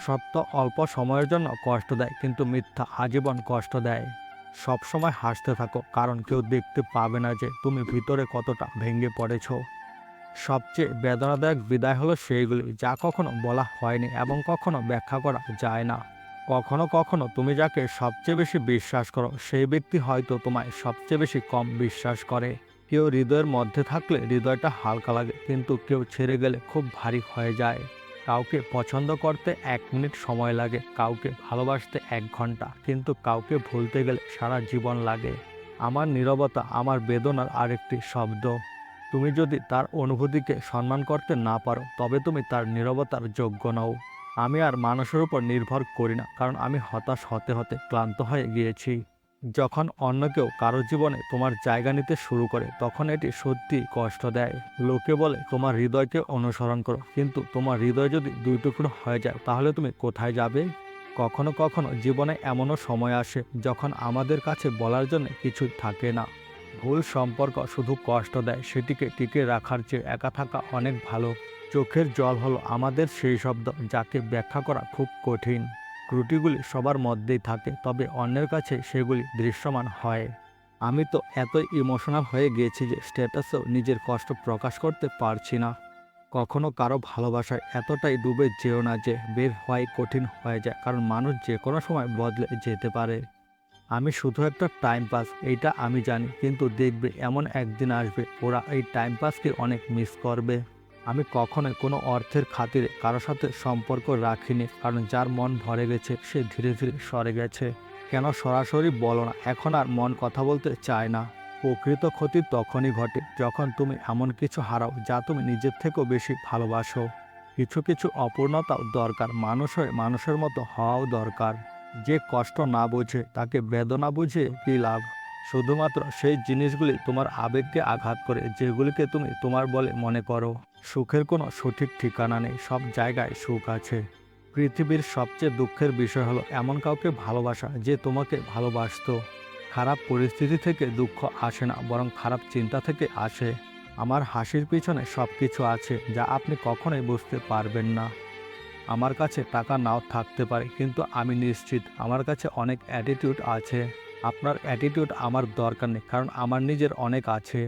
সত্য অল্প সময়ের জন্য কষ্ট দেয়, কিন্তু মিথ্যা আজীবন কষ্ট দেয়। সবসময় হাসতে থাকো, কারণ কেউ দেখতে পাবে না যে তুমি ভিতরে কতটা ভেঙে পড়েছো। সবচেয়ে বেদনাদায়ক বিদায় হলো সেইগুলি যা কখনো বলা হয়নি এবং কখনো ব্যাখ্যা করা যায় না। কখনো কখনো তুমি যাকে সবচেয়ে বেশি বিশ্বাস করো সেই ব্যক্তি হয়তো তোমায় সবচেয়ে বেশি কম বিশ্বাস করে। কেউ হৃদয়ের মধ্যে থাকলে হৃদয়টা হালকা লাগে, কিন্তু কেউ ছেড়ে গেলে খুব ভারী হয়ে যায়। কাউকে পছন্দ করতে 1 মিনিট সময় লাগে, কাউকে ভালোবাসতে 1 ঘন্টা, কিন্তু কাউকে ভুলতে গেলে সারা জীবন লাগে। আমার নীরবতা আমার বেদনার আরেকটি শব্দ। তুমি যদি তার অনুভূতিকে সম্মান করতে না পারো, তবে তুমি তার নীরবতার যোগ্য নও। আমি আর মানুষের উপর নির্ভর করি না, কারণ আমি হতাশ হতে হতে ক্লান্ত হয়ে গিয়েছি। যখন অন্য কেউ কারো জীবনে তোমার জায়গা নিতে শুরু করে, তখন এটি সত্যি কষ্ট দেয়। লোকে বলে তোমার হৃদয়কে অনুসরণ করো, কিন্তু তোমার হৃদয় যদি 2 টুকরো হয়ে যায়, তাহলে তুমি কোথায় যাবে? কখনো কখনো জীবনে এমনও সময় আসে যখন আমাদের কাছে বলার জন্য কিছু থাকে না। ভুল সম্পর্ক শুধু কষ্ট দেয়, সেটিকে টিকে রাখার চেয়ে একা থাকা অনেক ভালো। চোখের জল হলো আমাদের সেই শব্দ যাকে ব্যাখ্যা করা খুব কঠিন। ত্রুটিগুলি সবার মধ্যেই থাকে, তবে অন্যের কাছে সেগুলি দৃশ্যমান হয়। আমি তো এতই ইমোশনাল হয়ে গিয়েছি যে স্ট্যাটাসেও নিজের কষ্ট প্রকাশ করতে পারছি না। কখনো কারো ভালোবাসায় এতটাই ডুবে যেও না যে বের হওয়াই কঠিন হয়ে যায়, কারণ মানুষ যে কোনো সময় বদলে যেতে পারে। আমি শুধু একটা টাইম পাস, এইটা আমি জানি, কিন্তু দেখবে এমন একদিন আসবে ওরা এই টাইম পাসকে অনেক মিস করবে। আমি কখনোই কোনো অর্থের খাতিরে কারো সাথে সম্পর্ক রাখিনি, কারণ যার মন ভরে গেছে সে ধীরে ধীরে সরে গেছে। কেন সরাসরি বলো না, এখন আর মন কথা বলতে চায় না। প্রকৃত ক্ষতি তখনই ঘটে যখন তুমি এমন কিছু হারাও যা তুমি নিজের থেকেও বেশি ভালোবাসো। কিছু কিছু অপূর্ণতাও দরকার, মানুষ হয়ে মানুষের মতো হওয়াও দরকার। যে কষ্ট না বোঝে তাকে বেদনা বুঝে কী লাভ? শুধুমাত্র সেই জিনিসগুলি তোমার আবেগকে আঘাত করে যেগুলিকে তুমি তোমার বলে মনে করো। সুখের কোনো সঠিক ঠিকানা নেই, সব জায়গায় সুখ আছে। পৃথিবীর সবচেয়ে দুঃখের বিষয় হলো এমন কাউকে ভালোবাসা যে তোমাকে ভালোবাসতো। খারাপ পরিস্থিতি থেকে দুঃখ আসে না, বরং খারাপ চিন্তা থেকে আসে। আমার হাসির পিছনে সব কিছু আছে যা আপনি কখনোই বুঝতে পারবেন না। আমার কাছে টাকা নাও থাকতে পারে, কিন্তু আমি নিশ্চিত আমার কাছে অনেক অ্যাটিটিউড আছে। আপনার অ্যাটিটিউড আমার দরকার নেই, কারণ আমার নিজের অনেক আছে।